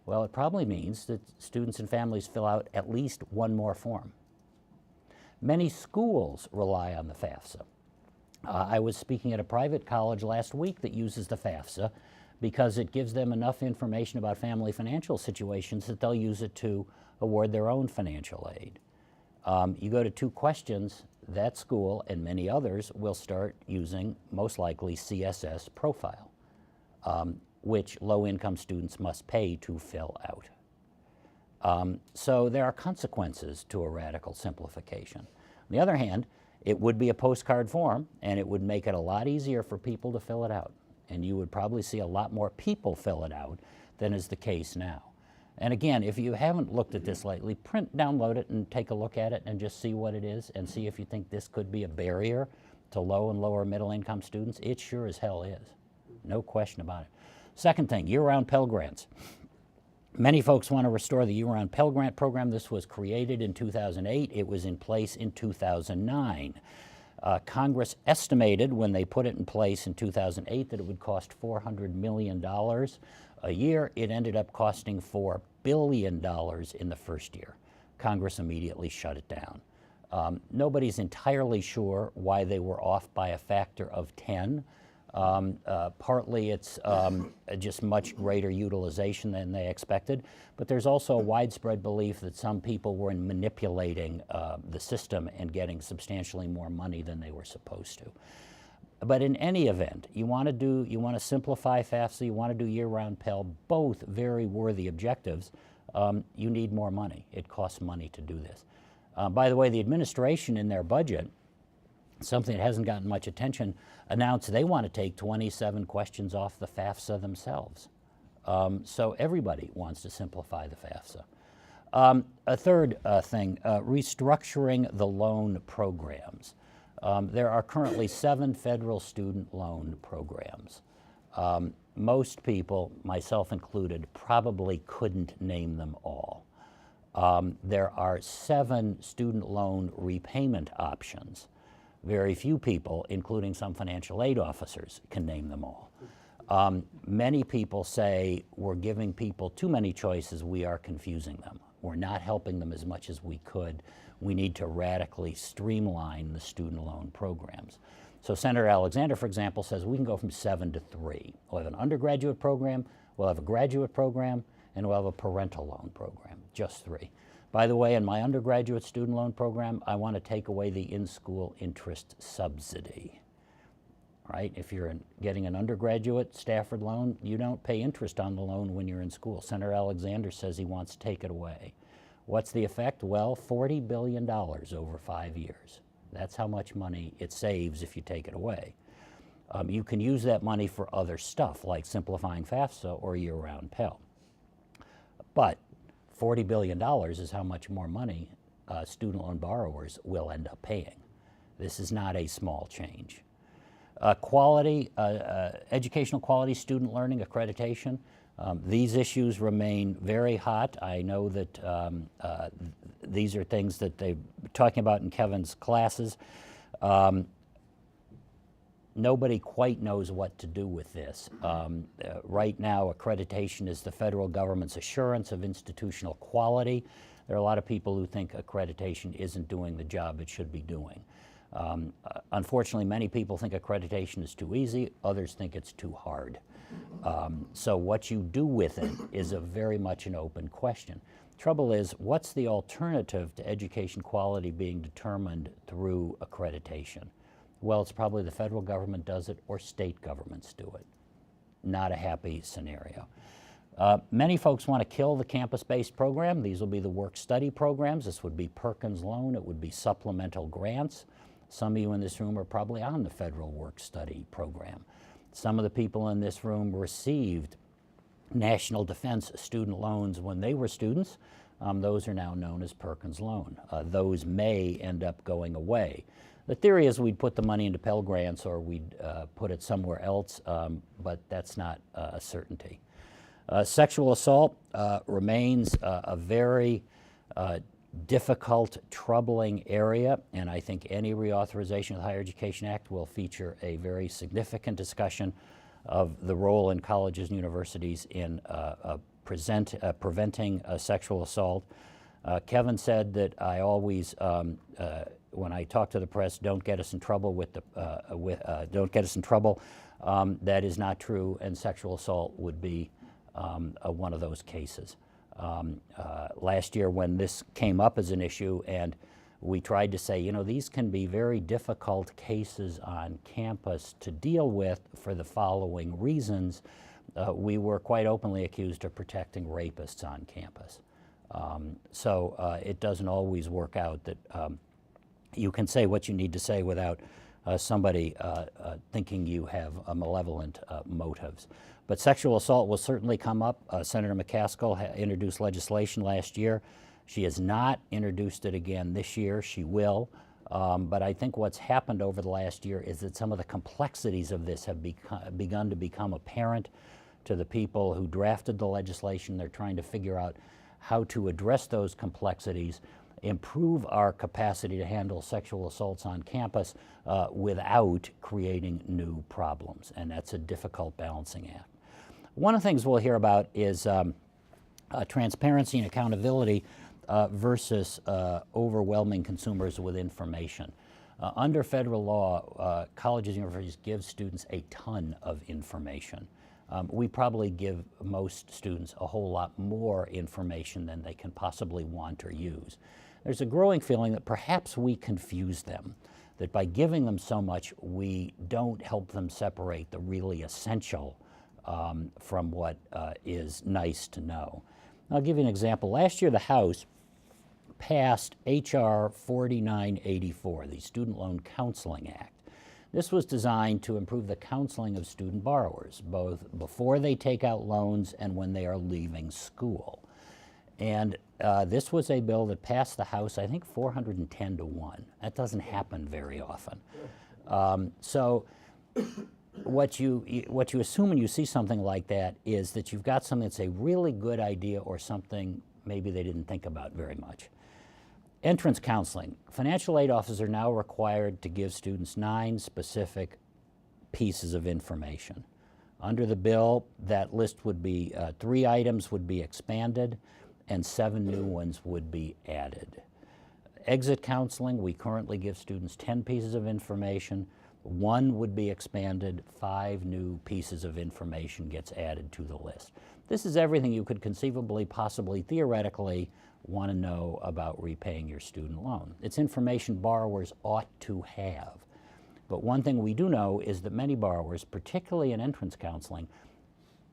Well, it probably means that students and families fill out at least 1 more form. Many schools rely on the FAFSA. I was speaking at a private college last week that uses the FAFSA because it gives them enough information about family financial situations that they'll use it to award their own financial aid. You go to 2 questions, that school and many others will start using, most likely, CSS profile, which low-income students must pay to fill out. So there are consequences to a radical simplification. On the other hand, it would be a postcard form, and it would make it a lot easier for people to fill it out. And you would probably see a lot more people fill it out than is the case now. And again, if you haven't looked at this lately, download it and take a look at it and just see what it is and see if you think this could be a barrier to low and lower middle income students. It sure as hell is. No question about it. Second thing, year-round Pell Grants. Many folks want to restore the year-round Pell Grant program. This was created in 2008. It was in place in 2009. Congress estimated when they put it in place in 2008 that it would cost $400 million a year. It ended up costing $4 billion in the first year. Congress immediately shut it down. Nobody's entirely sure why they were off by a factor of 10. Partly it's just much greater utilization than they expected, but there's also a widespread belief that some people were manipulating the system and getting substantially more money than they were supposed to. But in any event, you want to simplify FAFSA, you want to do year-round Pell, both very worthy objectives. You need more money. It costs money to do this. By the way, the administration in their budget, something that hasn't gotten much attention, announced they want to take 27 questions off the FAFSA themselves. So everybody wants to simplify the FAFSA. A third thing, restructuring the loan programs. There are currently 7 federal student loan programs. Most people, myself included, probably couldn't name them all. There are 7 student loan repayment options. Very few people, including some financial aid officers, can name them all. Many people say we're giving people too many choices, we are confusing them. We're not helping them as much as we could. We need to radically streamline the student loan programs. So Senator Alexander, for example, says we can go from 7 to 3. We'll have an undergraduate program, we'll have a graduate program, and we'll have a parental loan program, just 3. By the way, in my undergraduate student loan program, I want to take away the in-school interest subsidy. Right? If you're getting an undergraduate Stafford loan, you don't pay interest on the loan when you're in school. Senator Alexander says he wants to take it away. What's the effect? Well, $40 billion over 5 years. That's how much money it saves if you take it away. You can use that money for other stuff, like simplifying FAFSA or year-round Pell. But $40 billion is how much more money student loan borrowers will end up paying. This is not a small change. Educational quality, student learning, accreditation. These issues remain very hot. I know that these are things that they're talking about in Kevin's classes. Nobody quite knows what to do with this. Right now, accreditation is the federal government's assurance of institutional quality. There are a lot of people who think accreditation isn't doing the job it should be doing. Unfortunately, many people think accreditation is too easy, others think it's too hard. So what you do with it is a very much an open question. Trouble is, what's the alternative to education quality being determined through accreditation? Well, it's probably the federal government does it or state governments do it. Not a happy scenario. Many folks want to kill the campus-based program. These will be the work-study programs. This would be Perkins Loan. It would be supplemental grants. Some of you in this room are probably on the federal work-study program. Some of the people in this room received National Defense student loans when they were students. Those are now known as Perkins Loan. Those may end up going away. The theory is we'd put the money into Pell Grants or we'd put it somewhere else, but that's not a certainty. Sexual assault remains a very difficult, troubling area, and I think any reauthorization of the Higher Education Act will feature a very significant discussion of the role in colleges and universities in preventing sexual assault. Kevin said that I always, when I talk to the press, don't get us in trouble with the, don't get us in trouble. That is not true, and sexual assault would be one of those cases. Last year when this came up as an issue and we tried to say, you know, these can be very difficult cases on campus to deal with for the following reasons, we were quite openly accused of protecting rapists on campus. So it doesn't always work out that you can say what you need to say without somebody thinking you have malevolent motives. But sexual assault will certainly come up. Senator McCaskill introduced legislation last year. She has not introduced it again this year. She will. But I think what's happened over the last year is that some of the complexities of this have begun to become apparent to the people who drafted the legislation. They're trying to figure out how to address those complexities, improve our capacity to handle sexual assaults on campus without creating new problems. And that's a difficult balancing act. One of the things we'll hear about is transparency and accountability versus overwhelming consumers with information. Under federal law, colleges and universities give students a ton of information. We probably give most students a whole lot more information than they can possibly want or use. There's a growing feeling that perhaps we confuse them, that by giving them so much, we don't help them separate the really essential from what is nice to know. I'll give you an example. Last year, the House passed H.R. 4984, the Student Loan Counseling Act. This was designed to improve the counseling of student borrowers, both before they take out loans and when they are leaving school. And this was a bill that passed the House, I think, 410 to 1. That doesn't happen very often. So what you assume when you see something like that is that you've got something that's a really good idea or something maybe they didn't think about very much. Entrance counseling. Financial aid officers are now required to give students 9 specific pieces of information. Under the bill, that list would be 3 items would be expanded and 7 new ones would be added. Exit counseling, we currently give students 10 pieces of information. 1 would be expanded, 5 new pieces of information gets added to the list. This is everything you could conceivably, possibly, theoretically want to know about repaying your student loan. It's information borrowers ought to have. But one thing we do know is that many borrowers, particularly in entrance counseling,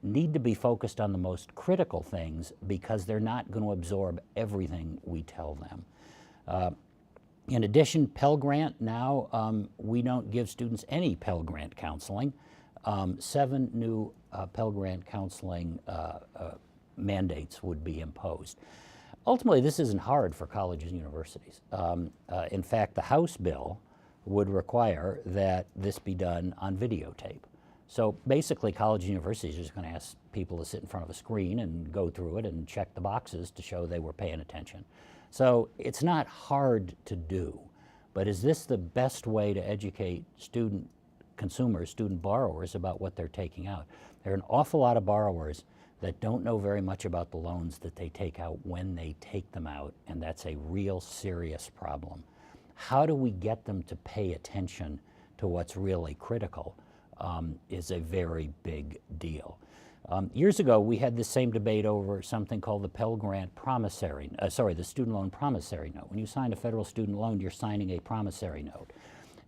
need to be focused on the most critical things because they're not going to absorb everything we tell them. In addition, Pell Grant, now we don't give students any Pell Grant counseling. 7 new Pell Grant counseling mandates would be imposed. Ultimately, this isn't hard for colleges and universities. In fact, the House bill would require that this be done on videotape. So basically, colleges and universities are just going to ask people to sit in front of a screen and go through it and check the boxes to show they were paying attention. So it's not hard to do, but is this the best way to educate student consumers, student borrowers about what they're taking out? There are an awful lot of borrowers that don't know very much about the loans that they take out when they take them out, and that's a real serious problem. How do we get them to pay attention to what's really critical is a very big deal. Years ago, we had the same debate over something called the Pell Grant promissory, the student loan promissory note. When you sign a federal student loan, you're signing a promissory note.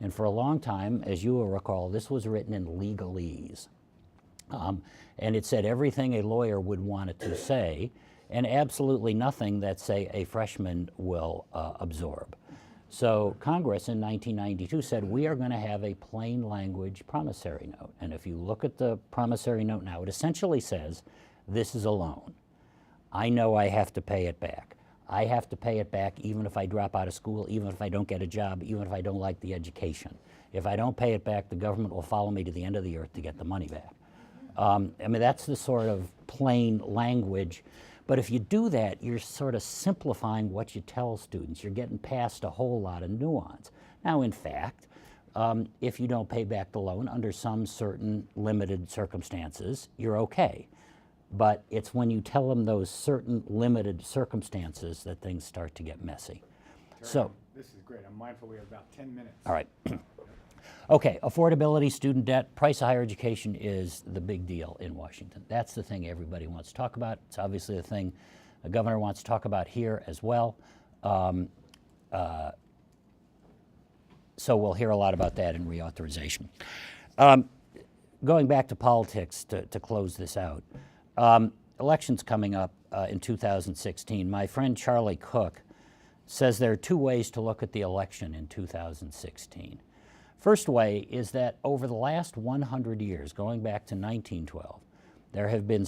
And for a long time, as you will recall, this was written in legalese. And it said everything a lawyer would want it to say, and absolutely nothing that, say, a freshman will absorb. So Congress in 1992 said, we are going to have a plain language promissory note. And if you look at the promissory note now, it essentially says, this is a loan. I know I have to pay it back. I have to pay it back even if I drop out of school, even if I don't get a job, even if I don't like the education. If I don't pay it back, the government will follow me to the end of the earth to get the money back. I mean, that's the sort of plain language. But if you do that, you're sort of simplifying what you tell students. You're getting past a whole lot of nuance. Now, in fact, if you don't pay back the loan under some certain limited circumstances, you're okay. But it's when you tell them those certain limited circumstances that things start to get messy. So, This is great. I'm mindful we have about 10 minutes. all right. Okay, affordability, student debt, price of higher education is the big deal in Washington. That's the thing everybody wants to talk about. It's obviously the thing the governor wants to talk about here as well. So we'll hear a lot about that in reauthorization. Going back to politics to close this out. election's coming up in 2016. My friend Charlie Cook says there are two ways to look at the election in 2016. First way is that over the last 100 years, going back to 1912, there have been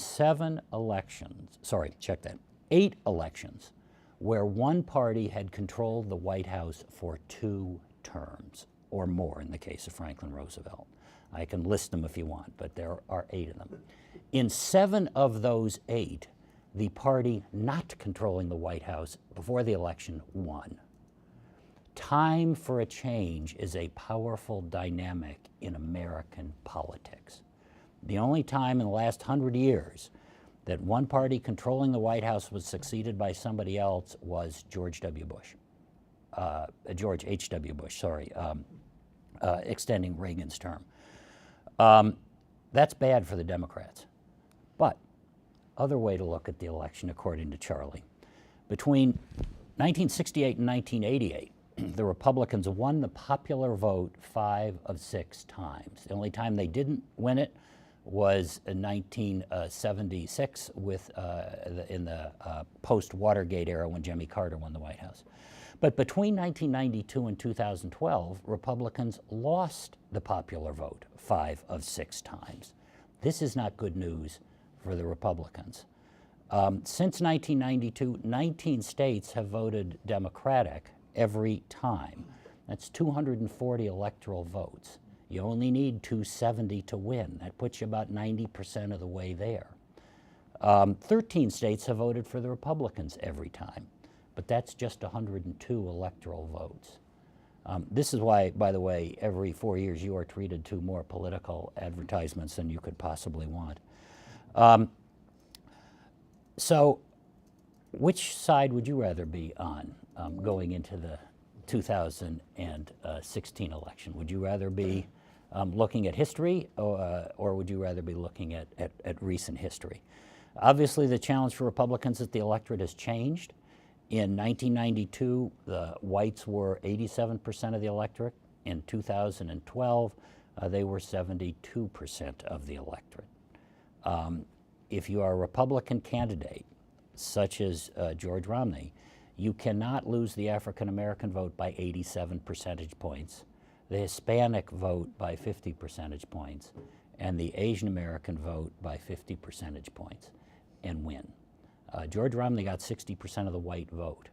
8 elections where one party had controlled the White House for 2 terms or more in the case of Franklin Roosevelt. I can list them if you want, but there are 8 of them. In 7 of those 8, the party not controlling the White House before the election won. Time for a change is a powerful dynamic in American politics. The only time in the last 100 years that one party controlling the White House was succeeded by somebody else was George H.W. Bush, extending Reagan's term. That's bad for the Democrats. But other way to look at the election, according to Charlie, between 1968 and 1988, the Republicans won the popular vote 5 of 6 times. The only time they didn't win it was in 1976 in the post-Watergate era when Jimmy Carter won the White House. But between 1992 and 2012, Republicans lost the popular vote 5 of 6 times. This is not good news for the Republicans. Since 1992, 19 states have voted Democratic every time. That's 240 electoral votes. You only need 270 to win. That puts you about 90% of the way there. 13 states have voted for the Republicans every time, but that's just 102 electoral votes. This is why, by the way, every 4 years you are treated to more political advertisements than you could possibly want. So which side would you rather be on going into the 2016 election? Would you rather be looking at history or would you rather be looking at recent history? Obviously, the challenge for Republicans is the electorate has changed. In 1992, the whites were 87% of the electorate. In 2012, they were 72% of the electorate. If you are a Republican candidate, such as George Romney, you cannot lose the African American vote by 87 percentage points, the Hispanic vote by 50 percentage points, and the Asian American vote by 50 percentage points, and win. George Romney got 60% of the white vote,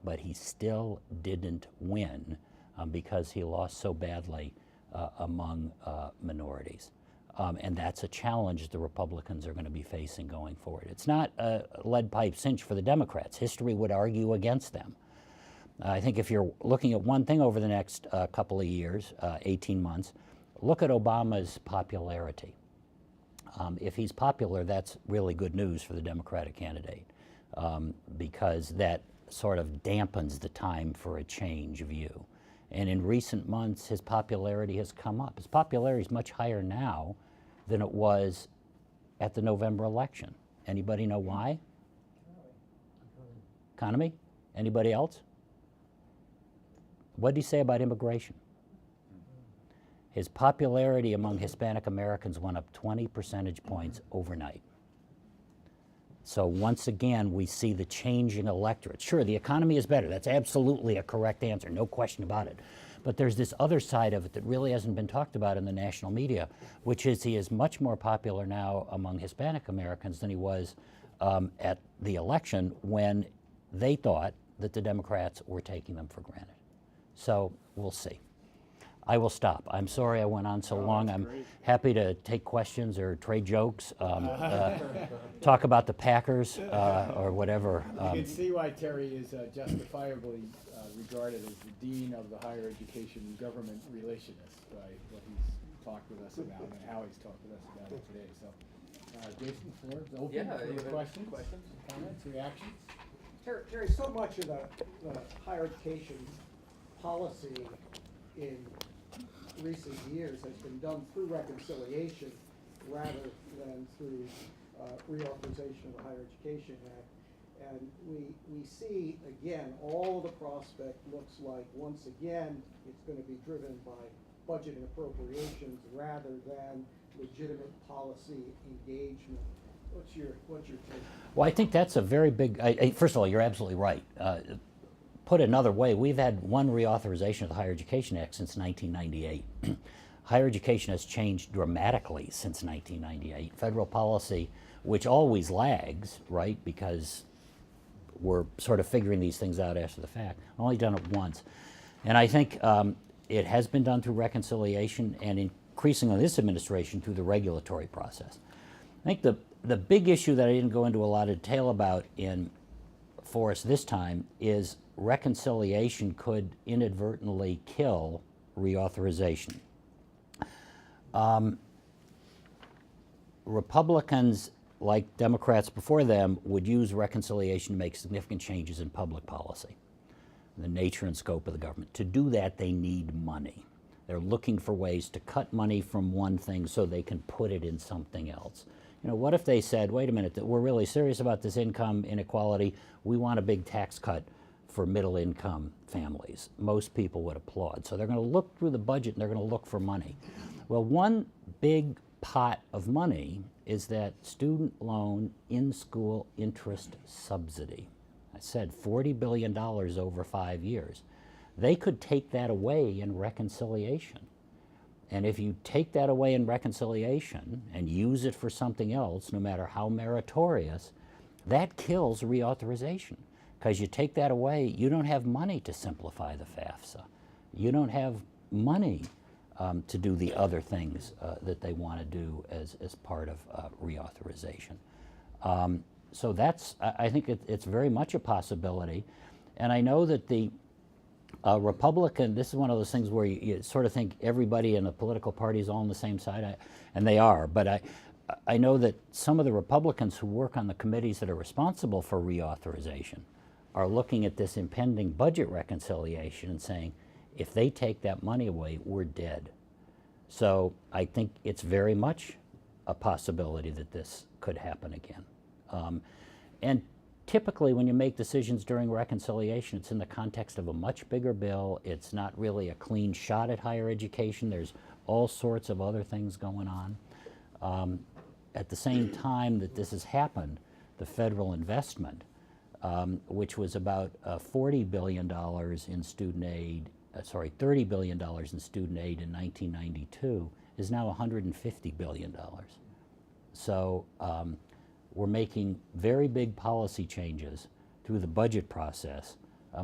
but he still didn't win because he lost so badly among minorities. And that's a challenge the Republicans are going to be facing going forward. It's not a lead pipe cinch for the Democrats. History would argue against them. I think if you're looking at one thing over the next couple of years, 18 months, look at Obama's popularity. If he's popular, that's really good news for the Democratic candidate because that sort of dampens the time for a change view. And in recent months, his popularity has come up. His popularity is much higher now than it was at the November election. Anybody know why? Economy? Anybody else? What did he say about immigration? His popularity among Hispanic Americans went up 20 percentage points overnight. So once again, we see the changing electorate. Sure, the economy is better. That's absolutely a correct answer, no question about it. But there's this other side of it that really hasn't been talked about in the national media, which is he is much more popular now among Hispanic Americans than he was at the election when they thought that the Democrats were taking them for granted. So we'll see. I will stop. I'm sorry I went on so long. I'm happy to take questions or trade jokes, talk about the Packers or whatever. You can see why Terry is justifiably regarded as the dean of the higher education government relationist, right? What he's talked with us about and how he's talked with us about it today. So, Jason, the floor is open for questions, comments, reactions. Terry, so much of the higher education policy in recent years has been done through reconciliation rather than through reauthorization of the Higher Education Act. And we see, again, all the prospect looks like, once again, it's going to be driven by budget and appropriations rather than legitimate policy engagement. What's your take? Well, I think that's a very big, first of all, you're absolutely right. Put another way, we've had one reauthorization of the Higher Education Act since 1998. Higher education has changed dramatically since 1998. Federal policy, which always lags, right, because we're sort of figuring these things out after the fact, only done it once. And I think it has been done through reconciliation and increasingly this administration through the regulatory process. I think the big issue that I didn't go into a lot of detail about for us this time is reconciliation could inadvertently kill reauthorization. Republicans, like Democrats before them, would use reconciliation to make significant changes in public policy, the nature and scope of the government. To do that, they need money. They're looking for ways to cut money from one thing so they can put it in something else. You know, what if they said, wait a minute, that we're really serious about this income inequality, we want a big tax cut for middle income families? Most people would applaud. So they're going to look through the budget and they're going to look for money. Well, one big pot of money is that student loan in-school interest subsidy. I said $40 billion over 5 years. They could take that away in reconciliation. And if you take that away in reconciliation and use it for something else, no matter how meritorious, that kills reauthorization. Because you take that away, you don't have money to simplify the FAFSA. You don't have money to do the other things that they want to do as part of reauthorization. So that's, I think it's very much a possibility. And I know that the Republican, this is one of those things where you sort of think everybody in the political party is all on the same side, and they are, but I know that some of the Republicans who work on the committees that are responsible for reauthorization are looking at this impending budget reconciliation and saying, if they take that money away, we're dead. So I think it's very much a possibility that this could happen again. And typically when you make decisions during reconciliation, it's in the context of a much bigger bill. It's not really a clean shot at higher education. There's all sorts of other things going on. At the same time that this has happened, the federal investment, which was about $40 billion in student aid, $30 billion in student aid in 1992, is now $150 billion. So we're making very big policy changes through the budget process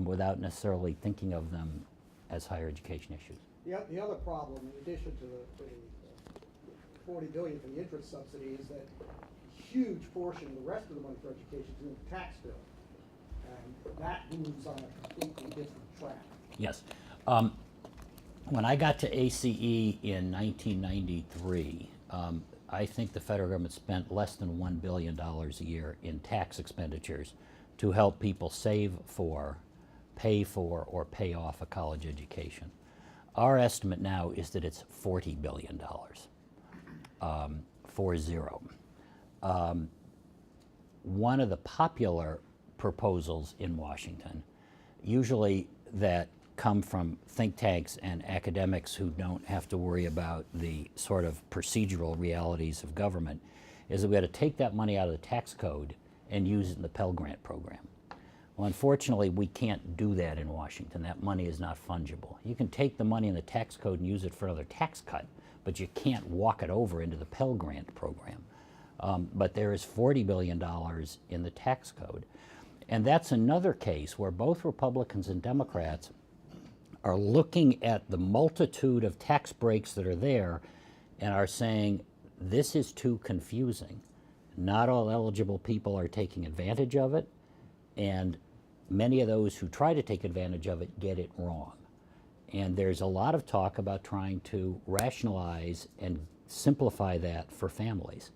without necessarily thinking of them as higher education issues. The other problem, in addition to the $40 billion for the interest subsidy, is that a huge portion of the rest of the money for education is in the tax bill. And that moves on a completely different track. Yes. When I got to ACE in 1993, I think the federal government spent less than $1 billion a year in tax expenditures to help people save for, pay for, or pay off a college education. Our estimate now is that it's $40 billion, 40. One of the popular proposals in Washington, usually that come from think tanks and academics who don't have to worry about the sort of procedural realities of government, is that we ought to take that money out of the tax code and use it in the Pell Grant program. Well, unfortunately, we can't do that in Washington. That money is not fungible. You can take the money in the tax code and use it for another tax cut, but you can't walk it over into the Pell Grant program. But there is $40 billion in the tax code. And that's another case where both Republicans and Democrats are looking at the multitude of tax breaks that are there and are saying, this is too confusing. Not all eligible people are taking advantage of it, and many of those who try to take advantage of it get it wrong. And there's a lot of talk about trying to rationalize and simplify that for families.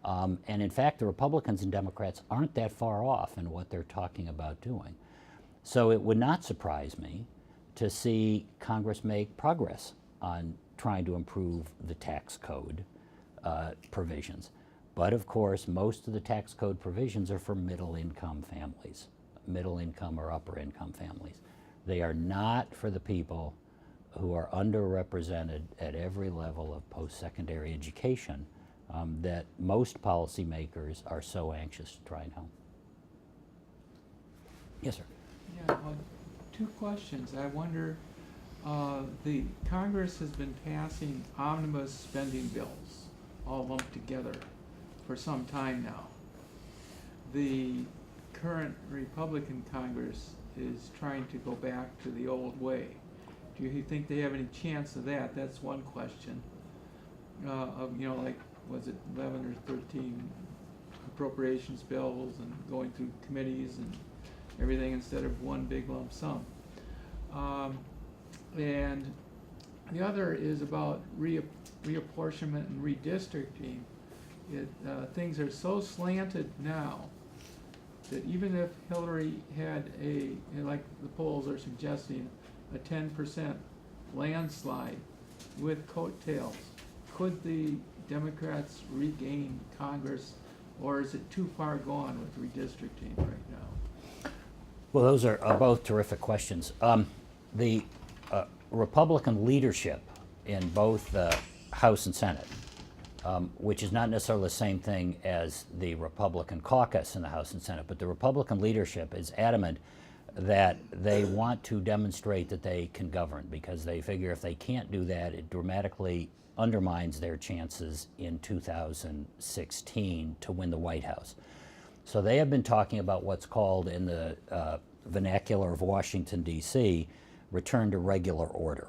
And in fact, the Republicans and Democrats aren't that far off in what they're talking about doing. So it would not surprise me to see Congress make progress on trying to improve the tax code provisions. But of course, most of the tax code provisions are for middle-income families, middle-income or upper-income families. They are not for the people who are underrepresented at every level of post-secondary education that most policymakers are so anxious to try and help. Yes, sir. Yeah, two questions. I wonder, the Congress has been passing omnibus spending bills, all lumped together, for some time now. The current Republican Congress is trying to go back to the old way. Do you think they have any chance of that? That's one question. Of, you know, like, was it 11 or 13 appropriations bills and going through committees and everything instead of one big lump sum. And the other is about reapportionment and redistricting. Things are so slanted now that even if Hillary had like the polls are suggesting, a 10% landslide with coattails, could the Democrats regain Congress, or is it too far gone with redistricting right now? Well, those are both terrific questions. The Republican leadership in both the House and Senate, which is not necessarily the same thing as the Republican caucus in the House and Senate, but the Republican leadership is adamant that they want to demonstrate that they can govern, because they figure if they can't do that, it dramatically undermines their chances in 2016 to win the White House. So they have been talking about what's called, in the vernacular of Washington, D.C., return to regular order,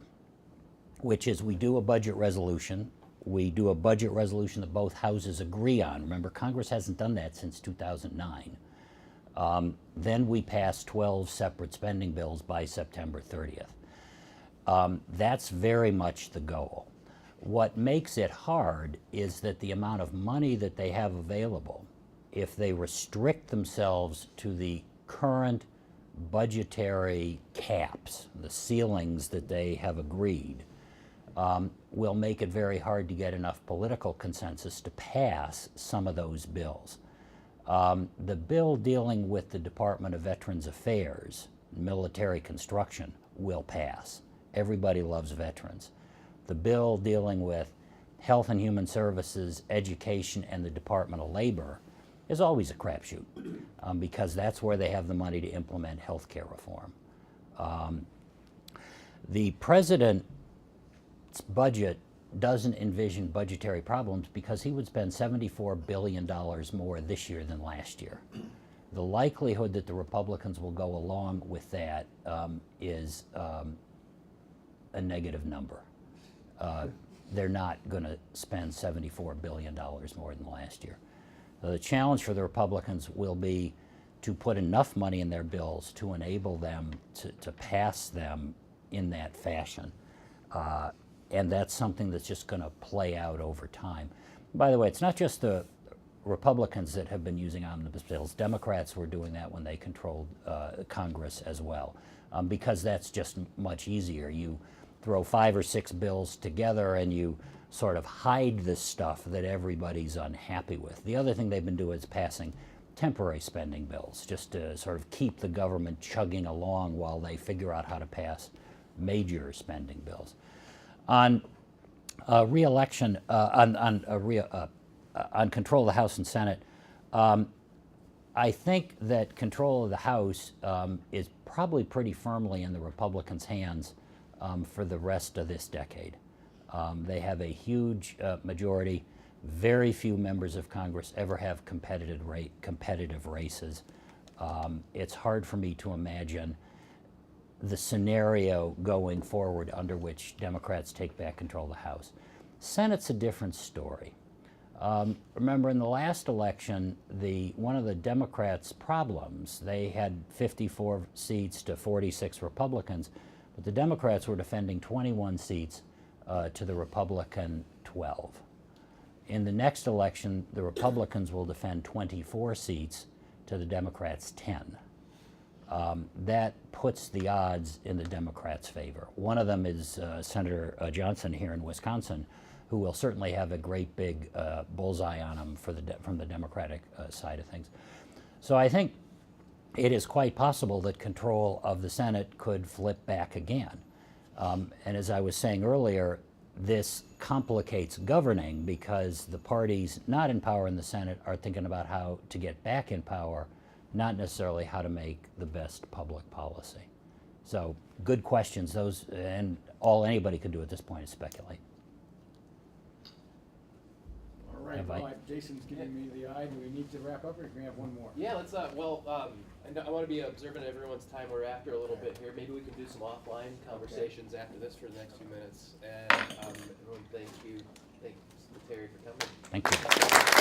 which is we do a budget resolution. We do a budget resolution that both houses agree on. Remember, Congress hasn't done that since 2009. Then we pass 12 separate spending bills by September 30th. That's very much the goal. What makes it hard is that the amount of money that they have available, if they restrict themselves to the current budgetary caps, the ceilings that they have agreed, will make it very hard to get enough political consensus to pass some of those bills. The bill dealing with the Department of Veterans Affairs, military construction, will pass. Everybody loves veterans. The bill dealing with Health and Human Services, Education, and the Department of Labor is always a crapshoot, because that's where they have the money to implement health care reform. The president's budget doesn't envision budgetary problems because he would spend $74 billion more this year than last year. The likelihood that the Republicans will go along with that is a negative number. They're not going to spend $74 billion more than last year. So the challenge for the Republicans will be to put enough money in their bills to enable them to pass them in that fashion. And that's something that's just going to play out over time. By the way, it's not just the Republicans that have been using omnibus bills. Democrats were doing that when they controlled Congress as well, because that's just much easier. You throw 5 or 6 bills together and you sort of hide the stuff that everybody's unhappy with. The other thing they've been doing is passing temporary spending bills, just to sort of keep the government chugging along while they figure out how to pass major spending bills. On re-election, on control of the House and Senate, I think that control of the House is probably pretty firmly in the Republicans' hands for the rest of this decade. They have a huge majority. Very few members of Congress ever have competitive races. It's hard for me to imagine the scenario going forward under which Democrats take back control of the House. Senate's a different story. Remember, in the last election, one of the Democrats' problems, they had 54 seats to 46 Republicans, but the Democrats were defending 21 seats to the Republican 12. In the next election, the Republicans will defend 24 seats to the Democrats' 10. That puts the odds in the Democrats' favor. One of them is Senator Johnson here in Wisconsin, who will certainly have a great big bullseye on him from the Democratic side of things. So I think it is quite possible that control of the Senate could flip back again. And as I was saying earlier, this complicates governing because the parties not in power in the Senate are thinking about how to get back in power, not necessarily how to make the best public policy. So good questions, those, and all anybody could do at this point is speculate. All right, Have I- well, Jason's giving me the eye. Do we need to wrap up or can we have one more? Yeah, let's, I want to be observant of everyone's time. We're after a little bit here. Maybe we can do some offline conversations after this for the next few minutes. And everyone, thank you. Thanks to Terry for coming. Thank you.